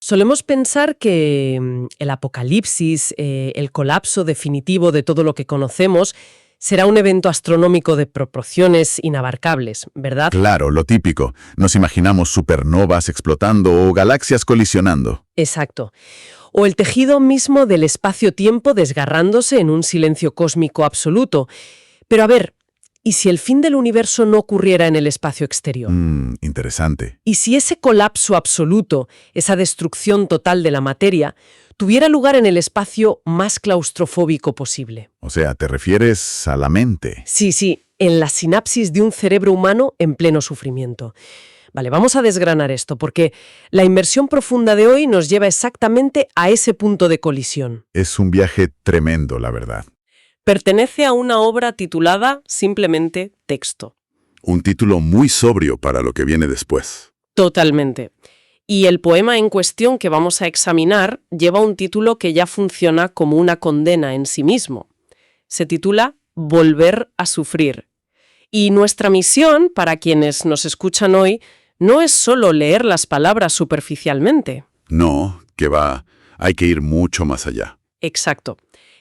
Solemos pensar que el apocalipsis, el colapso definitivo de todo lo que conocemos, será un evento astronómico de proporciones inabarcables, ¿verdad? Claro, lo típico. Nos imaginamos supernovas explotando o galaxias colisionando. Exacto. O el tejido mismo del espacio-tiempo desgarrándose en un silencio cósmico absoluto. Pero a ver, ¿y si el fin del universo no ocurriera en el espacio exterior? Interesante. ¿Y si ese colapso absoluto, esa destrucción total de la materia, tuviera lugar en el espacio más claustrofóbico posible? O sea, ¿te refieres a la mente? Sí, en la sinapsis de un cerebro humano en pleno sufrimiento. Vale, vamos a desgranar esto, porque la inmersión profunda de hoy nos lleva exactamente a ese punto de colisión. Es un viaje tremendo, la verdad. Pertenece a una obra titulada simplemente Texto. Un título muy sobrio para lo que viene después. Totalmente. Y el poema en cuestión que vamos a examinar lleva un título que ya funciona como una condena en sí mismo. Se titula Volver a sufrir. Y nuestra misión, para quienes nos escuchan hoy, no es solo leer las palabras superficialmente. No, que va, hay que ir mucho más allá. Exacto.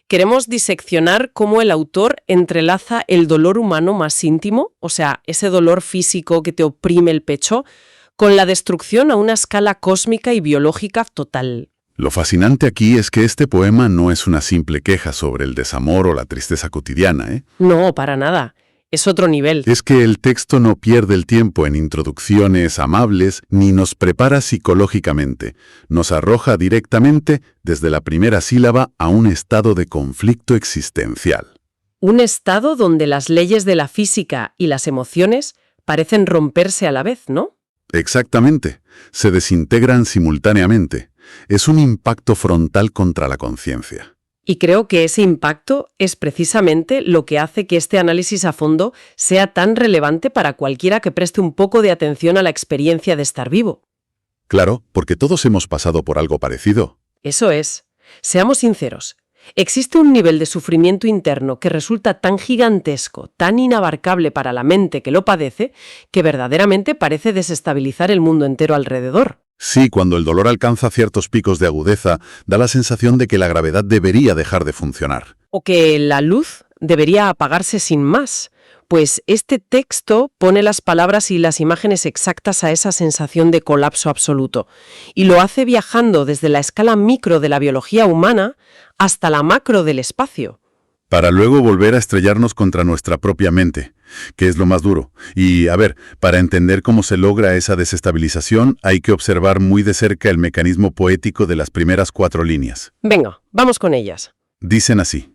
Queremos diseccionar cómo el autor entrelaza el dolor humano más íntimo, o sea, ese dolor físico que te oprime el pecho, con la destrucción a una escala cósmica y biológica total. Lo fascinante aquí es que este poema no es una simple queja sobre el desamor o la tristeza cotidiana, ¿eh? No, para nada. Es otro nivel. Es que el texto no pierde el tiempo en introducciones amables ni nos prepara psicológicamente. Nos arroja directamente, desde la primera sílaba, a un estado de conflicto existencial. Un estado donde las leyes de la física y las emociones parecen romperse a la vez, ¿no? Exactamente. Se desintegran simultáneamente. Es un impacto frontal contra la conciencia. Y creo que ese impacto es precisamente lo que hace que este análisis a fondo sea tan relevante para cualquiera que preste un poco de atención a la experiencia de estar vivo. Claro, porque todos hemos pasado por algo parecido. Eso es. Seamos sinceros. Existe un nivel de sufrimiento interno que resulta tan gigantesco, tan inabarcable para la mente que lo padece, que verdaderamente parece desestabilizar el mundo entero alrededor. Sí, cuando el dolor alcanza ciertos picos de agudeza, da la sensación de que la gravedad debería dejar de funcionar. O que la luz debería apagarse sin más. Pues este texto pone las palabras y las imágenes exactas a esa sensación de colapso absoluto. Y lo hace viajando desde la escala micro de la biología humana hasta la macro del espacio. Para luego volver a estrellarnos contra nuestra propia mente, que es lo más duro. Y, a ver, para entender cómo se logra esa desestabilización, hay que observar muy de cerca el mecanismo poético de las primeras 4 líneas. Venga, vamos con ellas. Dicen así: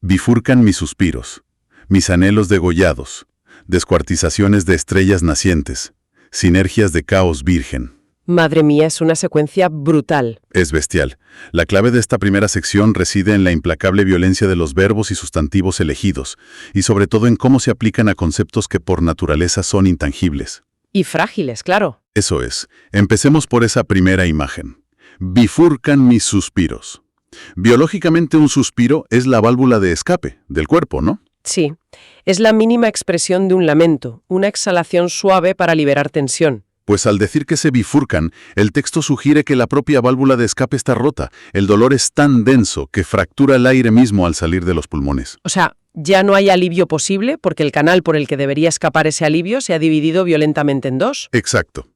bifurcan mis suspiros, mis anhelos degollados, descuartizaciones de estrellas nacientes, sinergias de caos virgen. Madre mía, es una secuencia brutal. Es bestial. La clave de esta primera sección reside en la implacable violencia de los verbos y sustantivos elegidos, y sobre todo en cómo se aplican a conceptos que por naturaleza son intangibles. Y frágiles, claro. Eso es. Empecemos por esa primera imagen. Bifurcan mis suspiros. Biológicamente, un suspiro es la válvula de escape del cuerpo, ¿no? Sí, es la mínima expresión de un lamento, una exhalación suave para liberar tensión. Pues al decir que se bifurcan, el texto sugiere que la propia válvula de escape está rota. El dolor es tan denso que fractura el aire mismo al salir de los pulmones. O sea, ya no hay alivio posible porque el canal por el que debería escapar ese alivio se ha dividido violentamente en dos. Exacto.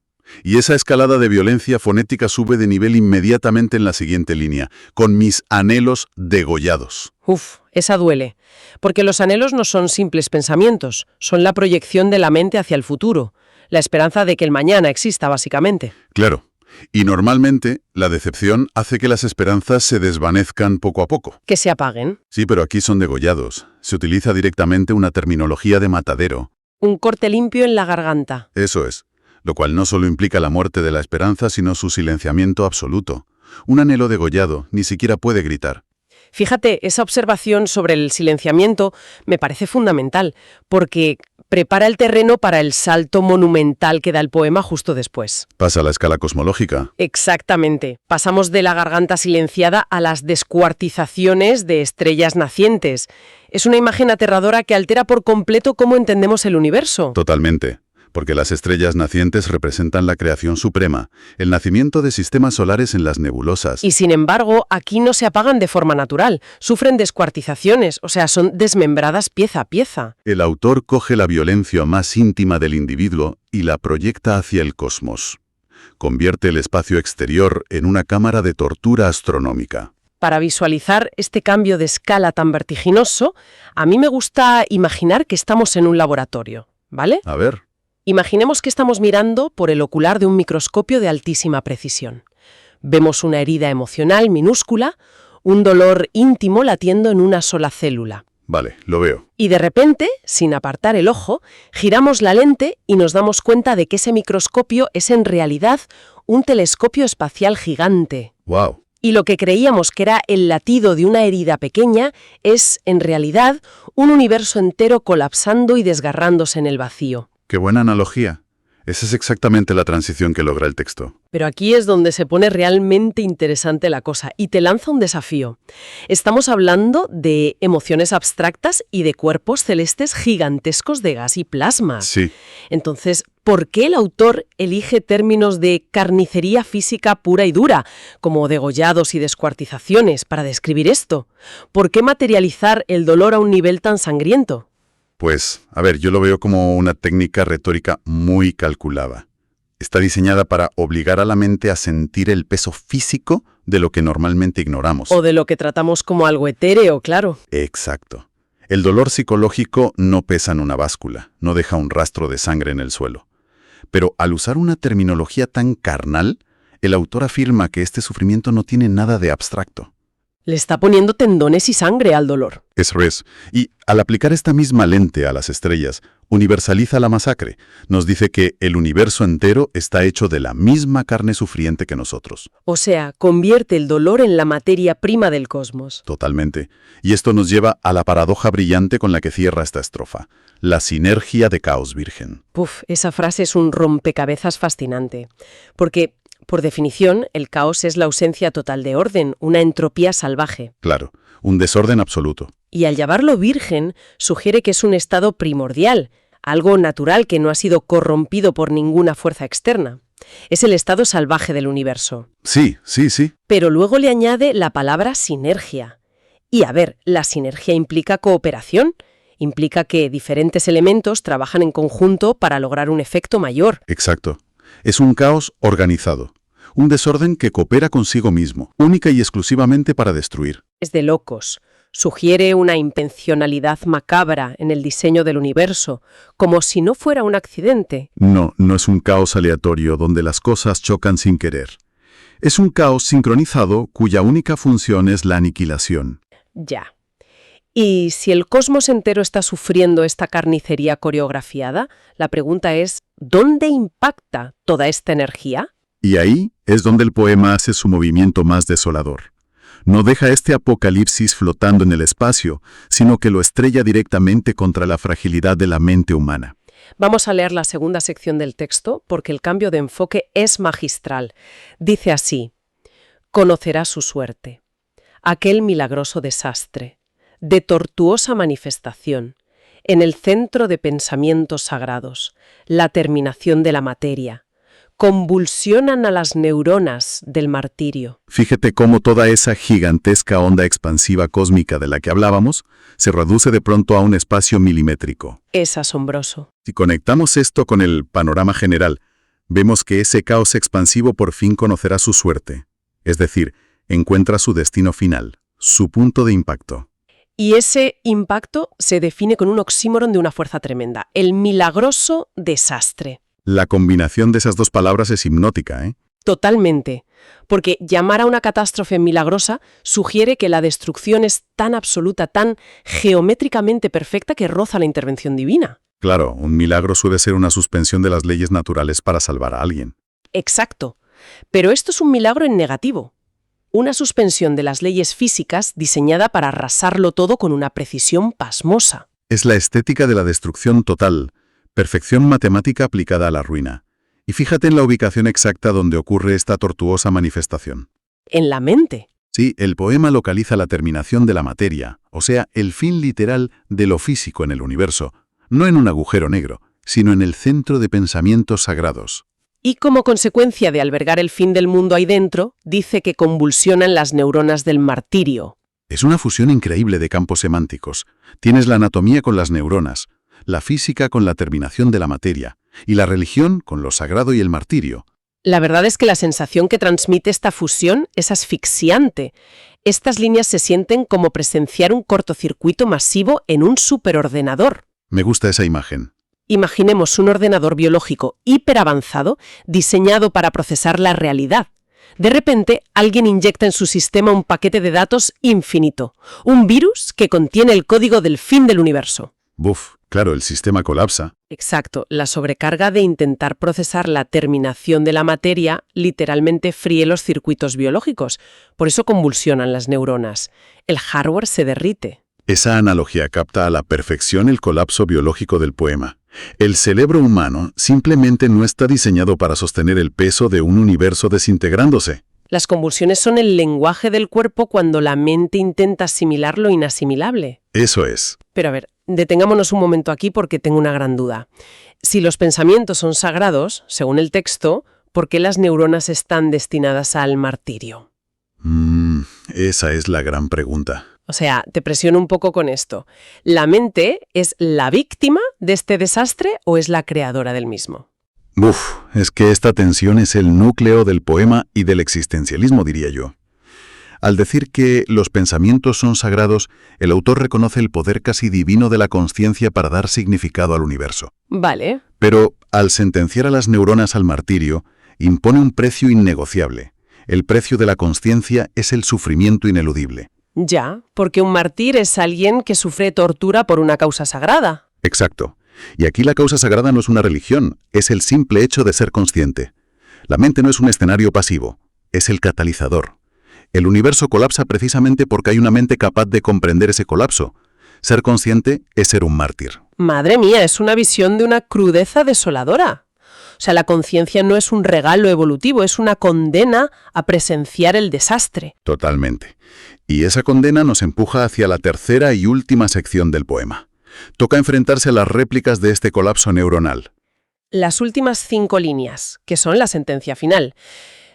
Y esa escalada de violencia fonética sube de nivel inmediatamente en la siguiente línea, con mis anhelos degollados. Uf, esa duele. Porque los anhelos no son simples pensamientos, son la proyección de la mente hacia el futuro. La esperanza de que el mañana exista, básicamente. Claro. Y normalmente, la decepción hace que las esperanzas se desvanezcan poco a poco. Que se apaguen. Sí, pero aquí son degollados. Se utiliza directamente una terminología de matadero. Un corte limpio en la garganta. Eso es. Lo cual no solo implica la muerte de la esperanza, sino su silenciamiento absoluto. Un anhelo degollado ni siquiera puede gritar. Fíjate, esa observación sobre el silenciamiento me parece fundamental, porque prepara el terreno para el salto monumental que da el poema justo después. Pasa a la escala cosmológica. Exactamente. Pasamos de la garganta silenciada a las descuartizaciones de estrellas nacientes. Es una imagen aterradora que altera por completo cómo entendemos el universo. Totalmente. porque las estrellas nacientes representan la creación suprema, el nacimiento de sistemas solares en las nebulosas. Y sin embargo, aquí no se apagan de forma natural, sufren descuartizaciones, o sea, son desmembradas pieza a pieza. El autor coge la violencia más íntima del individuo y la proyecta hacia el cosmos. Convierte el espacio exterior en una cámara de tortura astronómica. Para visualizar este cambio de escala tan vertiginoso, a mí me gusta imaginar que estamos en un laboratorio, ¿vale? A ver. Imaginemos que estamos mirando por el ocular de un microscopio de altísima precisión. Vemos una herida emocional minúscula, un dolor íntimo latiendo en una sola célula. Vale, lo veo. Y de repente, sin apartar el ojo, giramos la lente y nos damos cuenta de que ese microscopio es en realidad un telescopio espacial gigante. ¡Wow! Y lo que creíamos que era el latido de una herida pequeña es, en realidad, un universo entero colapsando y desgarrándose en el vacío. ¡Qué buena analogía! Esa es exactamente la transición que logra el texto. Pero aquí es donde se pone realmente interesante la cosa y te lanza un desafío. Estamos hablando de emociones abstractas y de cuerpos celestes gigantescos de gas y plasma. Sí. Entonces, ¿por qué el autor elige términos de carnicería física pura y dura, como degollados y descuartizaciones, para describir esto? ¿Por qué materializar el dolor a un nivel tan sangriento? Pues, a ver, yo lo veo como una técnica retórica muy calculada. Está diseñada para obligar a la mente a sentir el peso físico de lo que normalmente ignoramos. O de lo que tratamos como algo etéreo, claro. Exacto. El dolor psicológico no pesa en una báscula, no deja un rastro de sangre en el suelo. Pero al usar una terminología tan carnal, el autor afirma que este sufrimiento no tiene nada de abstracto. Le está poniendo tendones y sangre al dolor. Eso es. Y al aplicar esta misma lente a las estrellas, universaliza la masacre. Nos dice que el universo entero está hecho de la misma carne sufriente que nosotros. O sea, convierte el dolor en la materia prima del cosmos. Totalmente. Y esto nos lleva a la paradoja brillante con la que cierra esta estrofa. La sinergia de caos virgen. Puf, esa frase es un rompecabezas fascinante. Porque, por definición, el caos es la ausencia total de orden, una entropía salvaje. Claro, un desorden absoluto. Y al llamarlo virgen, sugiere que es un estado primordial, algo natural que no ha sido corrompido por ninguna fuerza externa. Es el estado salvaje del universo. Sí. Pero luego le añade la palabra sinergia. Y a ver, la sinergia implica cooperación, implica que diferentes elementos trabajan en conjunto para lograr un efecto mayor. Exacto. Es un caos organizado. Un desorden que coopera consigo mismo, única y exclusivamente para destruir. Es de locos. Sugiere una intencionalidad macabra en el diseño del universo, como si no fuera un accidente. No es un caos aleatorio donde las cosas chocan sin querer. Es un caos sincronizado cuya única función es la aniquilación. Ya. Y si el cosmos entero está sufriendo esta carnicería coreografiada, la pregunta es, ¿dónde impacta toda esta energía? Y ahí es donde el poema hace su movimiento más desolador. No deja este apocalipsis flotando en el espacio, sino que lo estrella directamente contra la fragilidad de la mente humana. Vamos a leer la segunda sección del texto porque el cambio de enfoque es magistral. Dice así: conocerá su suerte, aquel milagroso desastre, de tortuosa manifestación, en el centro de pensamientos sagrados, la terminación de la materia. Convulsionan a las neuronas del martirio. Fíjate cómo toda esa gigantesca onda expansiva cósmica de la que hablábamos se reduce de pronto a un espacio milimétrico. Es asombroso. Si conectamos esto con el panorama general, vemos que ese caos expansivo por fin conocerá su suerte, es decir, encuentra su destino final, su punto de impacto. Y ese impacto se define con un oxímoron de una fuerza tremenda, el milagroso desastre. La combinación de esas dos palabras es hipnótica, ¿eh? Totalmente, porque llamar a una catástrofe milagrosa sugiere que la destrucción es tan absoluta, tan geométricamente perfecta que roza la intervención divina. Claro, un milagro suele ser una suspensión de las leyes naturales para salvar a alguien. Exacto, pero esto es un milagro en negativo. Una suspensión de las leyes físicas diseñada para arrasarlo todo con una precisión pasmosa. Es la estética de la destrucción total, perfección matemática aplicada a la ruina. Y fíjate en la ubicación exacta donde ocurre esta tortuosa manifestación. En la mente. Sí, el poema localiza la terminación de la materia, o sea, el fin literal de lo físico en el universo, no en un agujero negro, sino en el centro de pensamientos sagrados. Y como consecuencia de albergar el fin del mundo ahí dentro, dice que convulsionan las neuronas del martirio. Es una fusión increíble de campos semánticos. Tienes la anatomía con las neuronas, la física con la terminación de la materia, y la religión con lo sagrado y el martirio. La verdad es que la sensación que transmite esta fusión es asfixiante. Estas líneas se sienten como presenciar un cortocircuito masivo en un superordenador. Me gusta esa imagen. Imaginemos un ordenador biológico hiperavanzado diseñado para procesar la realidad. De repente, alguien inyecta en su sistema un paquete de datos infinito, un virus que contiene el código del fin del universo. Buf, claro, el sistema colapsa. Exacto, la sobrecarga de intentar procesar la terminación de la materia literalmente fríe los circuitos biológicos, por eso convulsionan las neuronas. El hardware se derrite. Esa analogía capta a la perfección el colapso biológico del poema. El cerebro humano simplemente no está diseñado para sostener el peso de un universo desintegrándose. Las convulsiones son el lenguaje del cuerpo cuando la mente intenta asimilar lo inasimilable. Eso es. Pero a ver, detengámonos un momento aquí porque tengo una gran duda. Si los pensamientos son sagrados, según el texto, ¿por qué las neuronas están destinadas al martirio? Esa es la gran pregunta. O sea, te presiono un poco con esto. ¿La mente es la víctima de este desastre o es la creadora del mismo? Es que esta tensión es el núcleo del poema y del existencialismo, diría yo. Al decir que los pensamientos son sagrados, el autor reconoce el poder casi divino de la consciencia para dar significado al universo. Vale. Pero, al sentenciar a las neuronas al martirio, impone un precio innegociable. El precio de la consciencia es el sufrimiento ineludible. Ya, porque un mártir es alguien que sufre tortura por una causa sagrada. Exacto. Y aquí la causa sagrada no es una religión, es el simple hecho de ser consciente. La mente no es un escenario pasivo, es el catalizador. El universo colapsa precisamente porque hay una mente capaz de comprender ese colapso. Ser consciente es ser un mártir. Madre mía, es una visión de una crudeza desoladora. O sea, la conciencia no es un regalo evolutivo, es una condena a presenciar el desastre. Totalmente. Y esa condena nos empuja hacia la tercera y última sección del poema. Toca enfrentarse a las réplicas de este colapso neuronal. Las últimas 5 líneas, que son la sentencia final,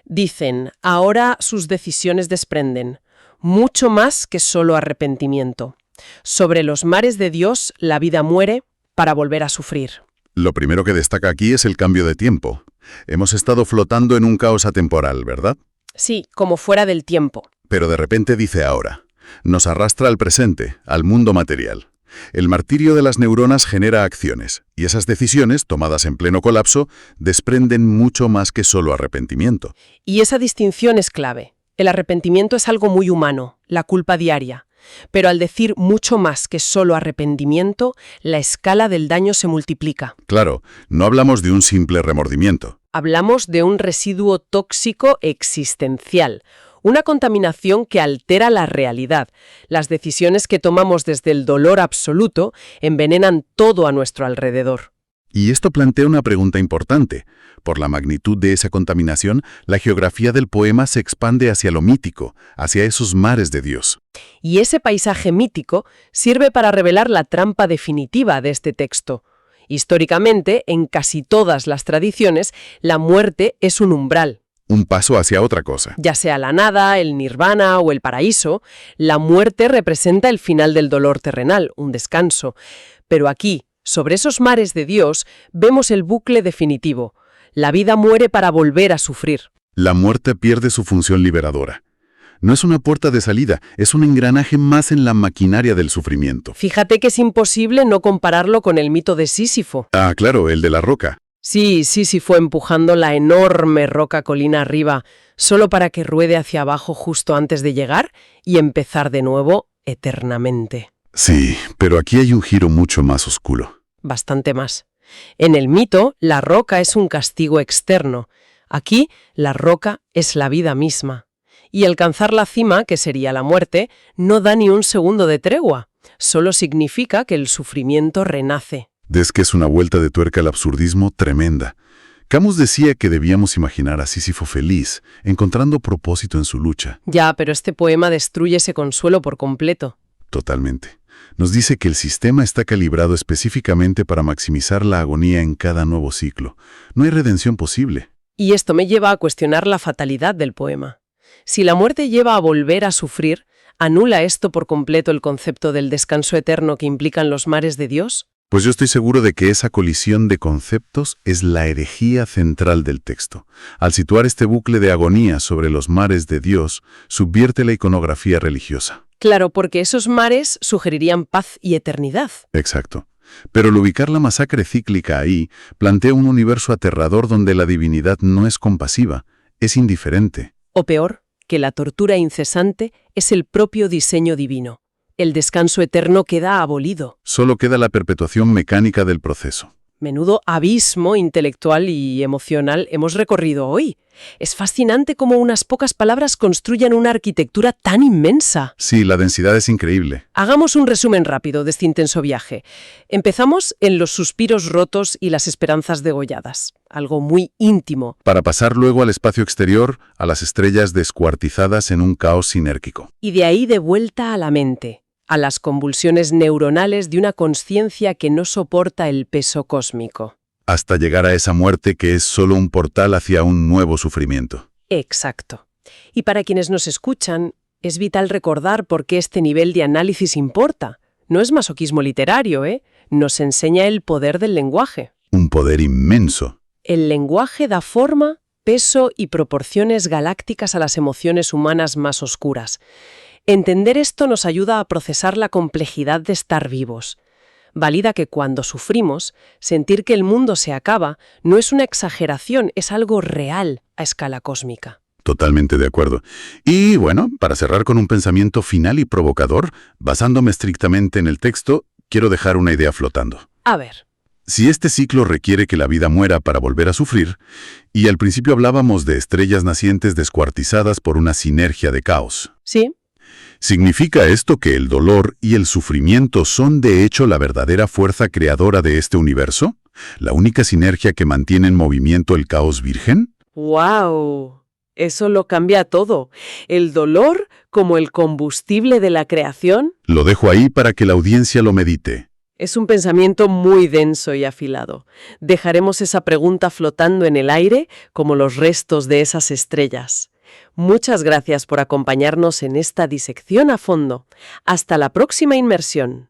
dicen, ahora sus decisiones desprenden, mucho más que solo arrepentimiento. Sobre los mares de Dios la vida muere para volver a sufrir. Lo primero que destaca aquí es el cambio de tiempo. Hemos estado flotando en un caos atemporal, ¿verdad? Sí, como fuera del tiempo. Pero de repente dice ahora. Nos arrastra al presente, al mundo material. El martirio de las neuronas genera acciones, y esas decisiones, tomadas en pleno colapso, desprenden mucho más que solo arrepentimiento. Y esa distinción es clave. El arrepentimiento es algo muy humano, la culpa diaria. Pero al decir mucho más que solo arrepentimiento, la escala del daño se multiplica. Claro, no hablamos de un simple remordimiento. Hablamos de un residuo tóxico existencial, una contaminación que altera la realidad. Las decisiones que tomamos desde el dolor absoluto envenenan todo a nuestro alrededor. Y esto plantea una pregunta importante. Por la magnitud de esa contaminación, la geografía del poema se expande hacia lo mítico, hacia esos mares de Dios. Y ese paisaje mítico sirve para revelar la trampa definitiva de este texto. Históricamente, en casi todas las tradiciones, la muerte es un umbral. Un paso hacia otra cosa. Ya sea la nada, el nirvana o el paraíso, la muerte representa el final del dolor terrenal, un descanso. Pero aquí, sobre esos mares de Dios, vemos el bucle definitivo. La vida muere para volver a sufrir. La muerte pierde su función liberadora. No es una puerta de salida, es un engranaje más en la maquinaria del sufrimiento. Fíjate que es imposible no compararlo con el mito de Sísifo. Ah, claro, el de la roca. Sí, Sísifo empujando la enorme roca colina arriba, solo para que ruede hacia abajo justo antes de llegar y empezar de nuevo eternamente. Sí, pero aquí hay un giro mucho más oscuro. Bastante más. En el mito, la roca es un castigo externo. Aquí, la roca es la vida misma. Y alcanzar la cima, que sería la muerte, no da ni un segundo de tregua. Solo significa que el sufrimiento renace. Es que es una vuelta de tuerca al absurdismo tremenda. Camus decía que debíamos imaginar a Sísifo feliz, encontrando propósito en su lucha. Ya, pero este poema destruye ese consuelo por completo. Totalmente. Nos dice que el sistema está calibrado específicamente para maximizar la agonía en cada nuevo ciclo. No hay redención posible. Y esto me lleva a cuestionar la fatalidad del poema. Si la muerte lleva a volver a sufrir, ¿anula esto por completo el concepto del descanso eterno que implican los mares de Dios? Pues yo estoy seguro de que esa colisión de conceptos es la herejía central del texto. Al situar este bucle de agonía sobre los mares de Dios, subvierte la iconografía religiosa. Claro, porque esos mares sugerirían paz y eternidad. Exacto. Pero al ubicar la masacre cíclica ahí, plantea un universo aterrador donde la divinidad no es compasiva, es indiferente. O peor, que la tortura incesante es el propio diseño divino. El descanso eterno queda abolido. Solo queda la perpetuación mecánica del proceso. Menudo abismo intelectual y emocional hemos recorrido hoy. Es fascinante cómo unas pocas palabras construyan una arquitectura tan inmensa. Sí, la densidad es increíble. Hagamos un resumen rápido de este intenso viaje. Empezamos en los suspiros rotos y las esperanzas degolladas. Algo muy íntimo. Para pasar luego al espacio exterior, a las estrellas descuartizadas en un caos sinérgico. Y de ahí de vuelta a la mente, a las convulsiones neuronales de una consciencia que no soporta el peso cósmico. Hasta llegar a esa muerte que es solo un portal hacia un nuevo sufrimiento. Exacto. Y para quienes nos escuchan, es vital recordar por qué este nivel de análisis importa. No es masoquismo literario, ¿eh? Nos enseña el poder del lenguaje. Un poder inmenso. El lenguaje da forma, peso y proporciones galácticas a las emociones humanas más oscuras. Entender esto nos ayuda a procesar la complejidad de estar vivos. Valida que cuando sufrimos, sentir que el mundo se acaba no es una exageración, es algo real a escala cósmica. Totalmente de acuerdo. Y bueno, para cerrar con un pensamiento final y provocador, basándome estrictamente en el texto, quiero dejar una idea flotando. A ver. Si este ciclo requiere que la vida muera para volver a sufrir, y al principio hablábamos de estrellas nacientes descuartizadas por una sinergia de caos. Sí. ¿Significa esto que el dolor y el sufrimiento son de hecho la verdadera fuerza creadora de este universo? ¿La única sinergia que mantiene en movimiento el caos virgen? ¡Wow! Eso lo cambia todo. El dolor como el combustible de la creación. Lo dejo ahí para que la audiencia lo medite. Es un pensamiento muy denso y afilado. Dejaremos esa pregunta flotando en el aire como los restos de esas estrellas. Muchas gracias por acompañarnos en esta disección a fondo. Hasta la próxima inmersión.